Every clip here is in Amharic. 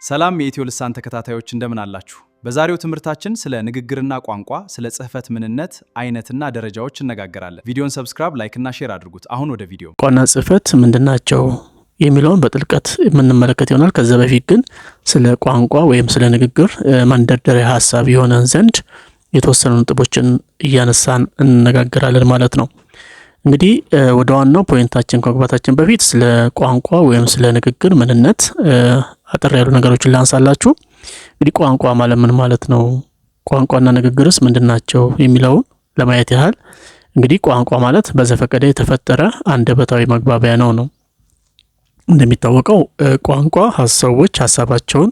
ሰላም የኢትዮ ልሳን ተከታታዮች እንደምን አላችሁ? በዛሬው ትምህርታችን ስለ ንግግርና ቋንቋ፣ ስለ ጽህፈት ምንነት፣ አይነትና ደረጃዎች እነጋገራለን። ቪዲዮን ሰብስክራይብ፣ ላይክ እና ሼር አድርጉት። አሁን ወደ ቪዲዮ። ቋንቋና ጽህፈት ምንድናቸው የሚለውን በጥልቀት የምንመለከት ይሆናል። ከዛ በፊት ግን ስለ ቋንቋ ወይም ስለ ንግግር መንደርደሪያ ሐሳብ የሆነን ዘንድ የተወሰኑ ነጥቦችን እያነሳን እንነጋገራለን ማለት ነው። እንግዲህ ወደ ዋናው ፖይንታችን ከመግባታችን በፊት ስለ ቋንቋ ወይም ስለ ንግግር ምንነት አጠር ያሉ ነገሮችን ላንሳላችሁ። እንግዲህ ቋንቋ ማለት ምን ማለት ነው? ቋንቋና ንግግርስ ምንድናቸው የሚለውን ለማየት ያህል እንግዲህ ቋንቋ ማለት በዘፈቀደ የተፈጠረ አንደበታዊ መግባቢያ ነው። እንደሚታወቀው ቋንቋ ሰዎች ሐሳባቸውን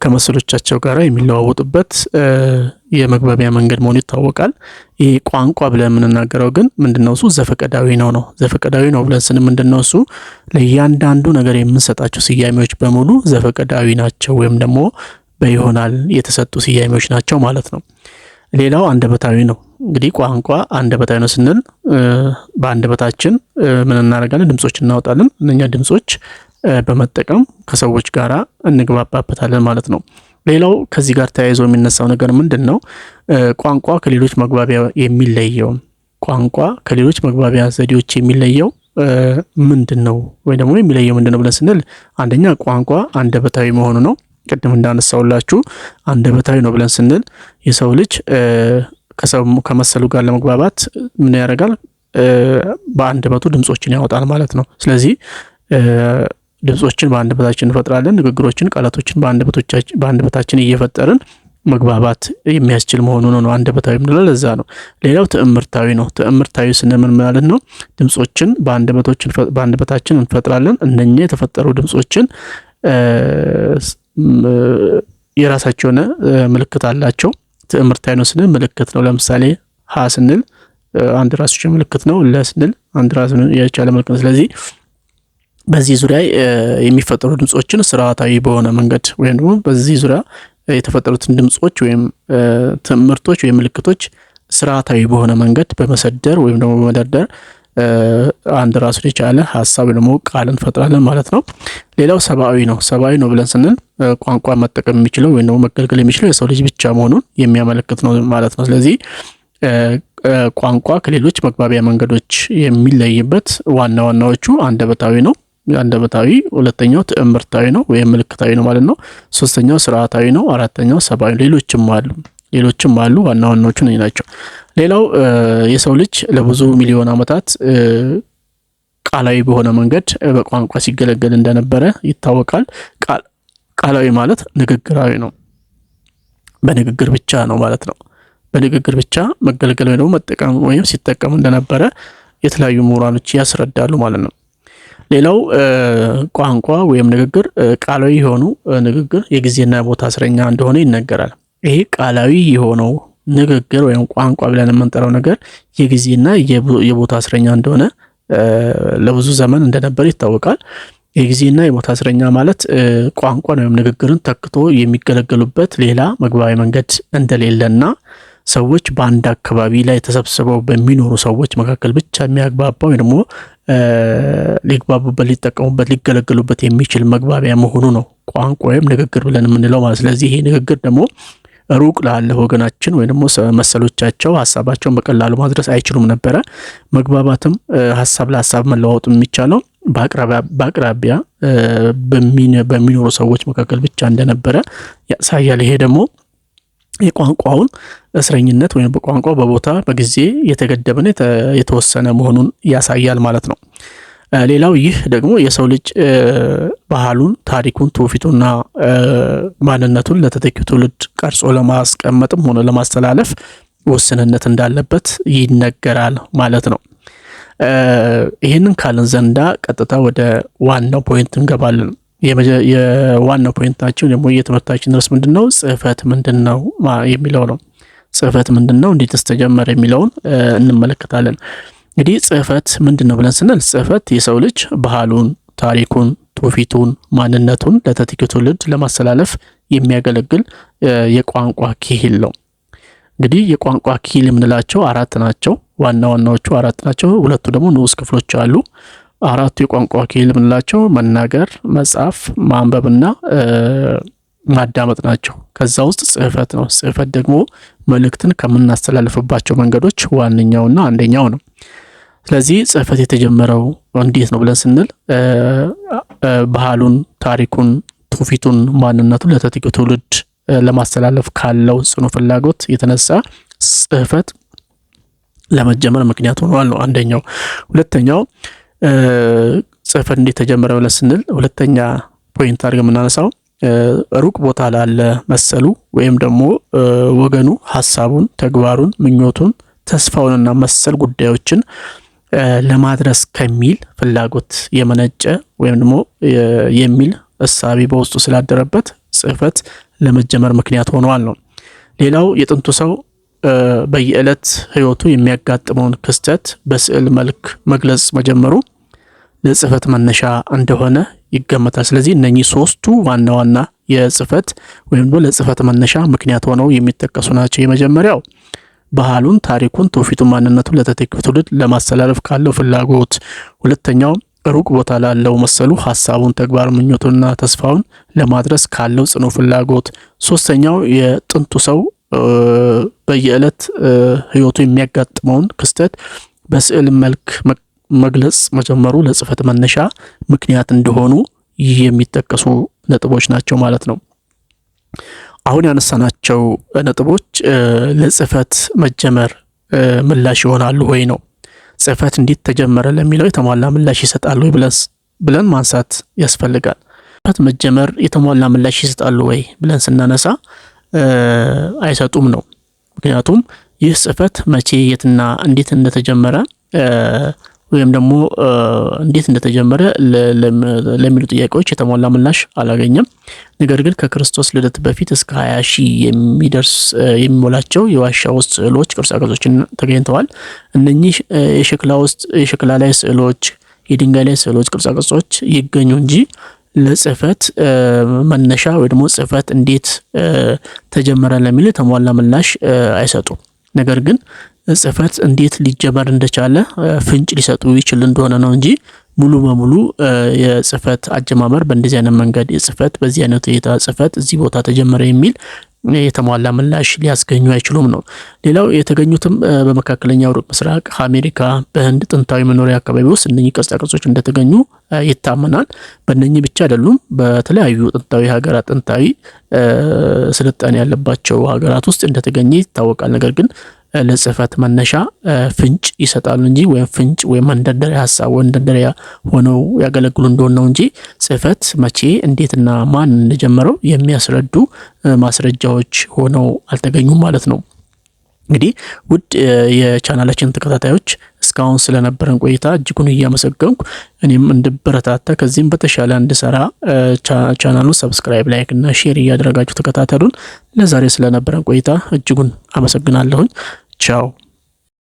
ከመሰሎቻቸው ጋር የሚለዋወጡበት የመግባቢያ መንገድ መሆኑ ይታወቃል። ይሄ ቋንቋ ብለን የምንናገረው ግን ምንድነው? እሱ ዘፈቀዳዊ ነው። ዘፈቀዳዊ ነው ብለን ስን ምንድነው? እሱ ለእያንዳንዱ ነገር የምንሰጣቸው ስያሜዎች በሙሉ ዘፈቀዳዊ ናቸው ወይም ደግሞ በይሆናል የተሰጡ ስያሜዎች ናቸው ማለት ነው። ሌላው አንደበታዊ ነው። እንግዲህ ቋንቋ አንደበታዊ ነው ስንል በአንደበታችን ምን እናደርጋለን? ድምጾች እናወጣለን። እነኛ ድምጾች በመጠቀም ከሰዎች ጋር እንግባባበታለን ማለት ነው። ሌላው ከዚህ ጋር ተያይዞ የሚነሳው ነገር ምንድነው? ቋንቋ ከሌሎች መግባቢያ የሚለየው ዘዴዎች የሚለየው ምንድነው? ወይ ደግሞ የሚለየው ምንድነው ብለን ስንል አንደኛ ቋንቋ አንደበታዊ መሆኑ ነው። ቅድም እንዳነሳውላችሁ አንደበታዊ ነው ብለን ስንል የሰው ልጅ ከመሰሉ ጋር ለመግባባት ምን ያደርጋል? በአንደበቱ ድምጾችን ያወጣል ማለት ነው። ስለዚህ ድምጾችን በአንደበታችን እንፈጥራለን። ንግግሮችን፣ ቃላቶችን በአንደበታችን እየፈጠርን መግባባት የሚያስችል መሆኑ ነው አንደበታዊ የምንለው ለዛ ነው። ሌላው ትዕምርታዊ ነው። ትዕምርታዊ ስንል ማለት ነው ድምጾችን በአንደበታችን እንፈጥራለን። እነኛ የተፈጠሩ ድምጾችን የራሳቸው የሆነ ምልክት አላቸው። ትዕምርታዊ ነው ስንል ምልክት ነው። ለምሳሌ ሀ ስንል አንድ ራሱ ምልክት ነው። ለ ስንል አንድ ራሱ የቻለ ምልክት ነው። ስለዚህ በዚህ ዙሪያ የሚፈጠሩ ድምጾችን ስርዓታዊ በሆነ መንገድ ወይም ደግሞ በዚህ ዙሪያ የተፈጠሩትን ድምጾች ወይም ትምህርቶች ወይም ምልክቶች ስርዓታዊ በሆነ መንገድ በመሰደር ወይም ደግሞ በመደርደር አንድ ራሱን የቻለ ሐሳብ ደግሞ ቃል እንፈጥራለን ማለት ነው። ሌላው ሰብአዊ ነው ብለን ስንል ቋንቋ መጠቀም የሚችለው ወይም ደግሞ መገልገል የሚችለው የሰው ልጅ ብቻ መሆኑን የሚያመለክት ነው ማለት ነው። ስለዚህ ቋንቋ ከሌሎች መግባቢያ መንገዶች የሚለይበት ዋናዎቹ አንደበታዊ፣ ሁለተኛው ትዕምርታዊ ነው ወይም ምልክታዊ ነው ማለት ነው። ሶስተኛው ስርዓታዊ ነው፣ አራተኛው ሰብአዊ ነው። ሌሎችም አሉ። ዋናዎቹ ናቸው። ሌላው የሰው ልጅ ለብዙ ሚሊዮን ዓመታት ቃላዊ በሆነ መንገድ በቋንቋ ሲገለገል እንደነበረ ይታወቃል። ቃላዊ ማለት ንግግራዊ ነው። በንግግር ብቻ ነው ማለት ነው። በንግግር ብቻ መገልገል ወይ ደግሞ መጠቀም ወይም ሲጠቀም እንደነበረ የተለያዩ ምሁራኖች ያስረዳሉ ማለት ነው። ሌላው ቋንቋ ወይም ንግግር ቃላዊ የሆኑ ንግግር የጊዜና ቦታ እስረኛ እንደሆነ ይነገራል። ይሄ ቃላዊ የሆነው ንግግር ወይም ቋንቋ ብለን የምንጠራው ነገር የጊዜና የቦታ እስረኛ እንደሆነ ለብዙ ዘመን እንደነበር ይታወቃል። የጊዜና የቦታ እስረኛ ማለት ቋንቋን ወይም ንግግርን ተክቶ የሚገለገሉበት ሌላ መግባቢያ መንገድ እንደሌለና ሰዎች በአንድ አካባቢ ላይ ተሰብስበው በሚኖሩ ሰዎች መካከል ብቻ የሚያግባባው ወይ ደግሞ ሊግባቡበት፣ ሊጠቀሙበት፣ ሊገለገሉበት የሚችል መግባቢያ መሆኑ ነው ቋንቋ ወይም ንግግር ብለን የምንለው ማለት። ስለዚህ ይሄ ንግግር ደግሞ ሩቅ ላለ ወገናችን ወይ ደግሞ መሰሎቻቸው ሐሳባቸውን በቀላሉ ማድረስ አይችሉም ነበረ። መግባባትም ሐሳብ ለሐሳብ መለዋወጥ የሚቻለው በአቅራቢያ በሚኖሩ ሰዎች መካከል ብቻ እንደነበረ ያሳያል። ይሄ ደግሞ የቋንቋውን እስረኝነት ወይም በቋንቋው በቦታ በጊዜ የተገደበና የተወሰነ መሆኑን ያሳያል ማለት ነው። ሌላው ይህ ደግሞ የሰው ልጅ ባህሉን፣ ታሪኩን፣ ትውፊቱና ማንነቱን ለተተኪው ትውልድ ቀርጾ ለማስቀመጥም ሆነ ለማስተላለፍ ውስንነት እንዳለበት ይነገራል ማለት ነው። ይህንን ካልን ዘንዳ ቀጥታ ወደ ዋናው ፖይንት እንገባለን። የዋናው ፖይንታችን ደግሞ የትምህርታችን ርዕስ ምንድነው? ጽህፈት ምንድነው የሚለው ነው። ጽህፈት ምንድነው? እንዴትስ ተጀመረ የሚለውን እንመለከታለን። እንግዲህ ጽህፈት ምንድነው ብለን ስንል ጽህፈት የሰው ልጅ ባህሉን፣ ታሪኩን፣ ትውፊቱን፣ ማንነቱን ለተተኪው ትውልድ ለማስተላለፍ የሚያገለግል የቋንቋ ክሂል ነው። እንግዲህ የቋንቋ ክሂል የምንላቸው አራት ናቸው። ዋናዎቹ አራት ናቸው። ሁለቱ ደግሞ ንዑስ ክፍሎች አሉ። አራቱ የቋንቋ ክሂል የምንላቸው መናገር፣ መጻፍ፣ ማንበብና ማዳመጥ ናቸው። ከዛ ውስጥ ጽህፈት ነው። ጽህፈት ደግሞ መልእክትን ከምናስተላልፍባቸው መንገዶች ዋነኛውና አንደኛው ነው። ስለዚህ ጽህፈት የተጀመረው እንዴት ነው ብለን ስንል ባህሉን፣ ታሪኩን፣ ትውፊቱን፣ ማንነቱን ለተተኪው ትውልድ ለማስተላለፍ ካለው ጽኑ ፍላጎት የተነሳ ጽህፈት ለመጀመር ምክንያት ሆኗል ነው አንደኛው። ሁለተኛው ጽህፈት እንዴት ተጀመረ ብለን ስንል ሁለተኛ ፖይንት አድርገን የምናነሳው ሩቅ ቦታ ላለ መሰሉ ወይም ደግሞ ወገኑ ሐሳቡን፣ ተግባሩን፣ ምኞቱን፣ ተስፋውንና መሰል ጉዳዮችን ለማድረስ ከሚል ፍላጎት የመነጨ ወይም ደግሞ የሚል እሳቤ በውስጡ ስላደረበት ጽህፈት ለመጀመር ምክንያት ሆኗል ነው። ሌላው የጥንቱ ሰው በየዕለት ህይወቱ የሚያጋጥመውን ክስተት በስዕል መልክ መግለጽ መጀመሩ ለጽህፈት መነሻ እንደሆነ ይገመታል። ስለዚህ እነኚህ ሶስቱ ዋና ዋና የጽህፈት ወይም ደግሞ ለጽህፈት መነሻ ምክንያት ሆነው የሚጠቀሱ ናቸው። የመጀመሪያው ባህሉን፣ ታሪኩን፣ ትውፊቱን፣ ማንነቱን ለተተኪው ትውልድ ለማስተላለፍ ካለው ፍላጎት፣ ሁለተኛው ሩቅ ቦታ ላለው መሰሉ ሐሳቡን፣ ተግባር፣ ምኞቱንና ተስፋውን ለማድረስ ካለው ጽኑ ፍላጎት፣ ሶስተኛው የጥንቱ ሰው በየዕለት ህይወቱ የሚያጋጥመውን ክስተት በስዕል መልክ መግለጽ መጀመሩ ለጽህፈት መነሻ ምክንያት እንደሆኑ የሚጠቀሱ ነጥቦች ናቸው ማለት ነው። አሁን ያነሳናቸው ነጥቦች ለጽህፈት መጀመር ምላሽ ይሆናሉ ወይ ነው። ጽህፈት እንዴት ተጀመረ ለሚለው የተሟላ ምላሽ ይሰጣሉ ወይ ብለን ማንሳት ያስፈልጋል። ጽህፈት መጀመር የተሟላ ምላሽ ይሰጣሉ ወይ ብለን ስናነሳ አይሰጡም ነው። ምክንያቱም ይህ ጽህፈት መቼ፣ የትና እንዴት እንደተጀመረ ወይም ደግሞ እንዴት እንደተጀመረ ለሚሉ ጥያቄዎች የተሟላ ምላሽ አላገኘም። ነገር ግን ከክርስቶስ ልደት በፊት እስከ 20 ሺህ የሚደርስ የሚሞላቸው የዋሻ ውስጥ ስዕሎች፣ ቅርጻቅርጾችን ተገኝተዋል። እነኚህ የሸክላ ላይ ስዕሎች፣ የድንጋይ ላይ ስዕሎች፣ ቅርጻቅርጾች ይገኙ እንጂ ለጽህፈት መነሻ ወይ ደግሞ ጽህፈት እንዴት ተጀመረ ለሚለው የተሟላ ምላሽ አይሰጡም። ነገር ግን ጽህፈት እንዴት ሊጀመር እንደቻለ ፍንጭ ሊሰጡ ይችል እንደሆነ ነው እንጂ ሙሉ በሙሉ የጽህፈት አጀማመር በእንደዚህ አይነት መንገድ የጽህፈት በዚህ አይነት ሁኔታ ጽህፈት እዚህ ቦታ ተጀመረ የሚል የተሟላ ምላሽ ሊያስገኙ አይችሉም ነው። ሌላው የተገኙትም በመካከለኛው ሩቅ ምስራቅ፣ አሜሪካ፣ በህንድ ጥንታዊ መኖሪያ አካባቢ ውስጥ እነኚህ ቅርጻቅርጾች እንደተገኙ ይታመናል። በእነኚህ ብቻ አይደሉም። በተለያዩ ጥንታዊ ሀገራት፣ ጥንታዊ ስልጣኔ ያለባቸው ሀገራት ውስጥ እንደተገኘ ይታወቃል። ነገር ግን ለጽህፈት መነሻ ፍንጭ ይሰጣሉ እንጂ ወይም ፍንጭ ወይም መንደርደሪያ ሀሳብ መንደርደሪያ ሆነው ያገለግሉ እንደሆነ ነው እንጂ ጽህፈት መቼ እንዴትና ማን እንደጀመረው የሚያስረዱ ማስረጃዎች ሆነው አልተገኙም ማለት ነው። እንግዲህ ውድ የቻናላችን ተከታታዮች እስካሁን ስለነበረን ቆይታ እጅጉን እያመሰገንኩ እኔም እንድበረታታ ከዚህም በተሻለ እንድሰራ ቻናሉን ሰብስክራይብ፣ ላይክ እና ሼር እያደረጋችሁ ተከታተሉን። ለዛሬ ስለነበረን ቆይታ እጅጉን አመሰግናለሁኝ። ቻው።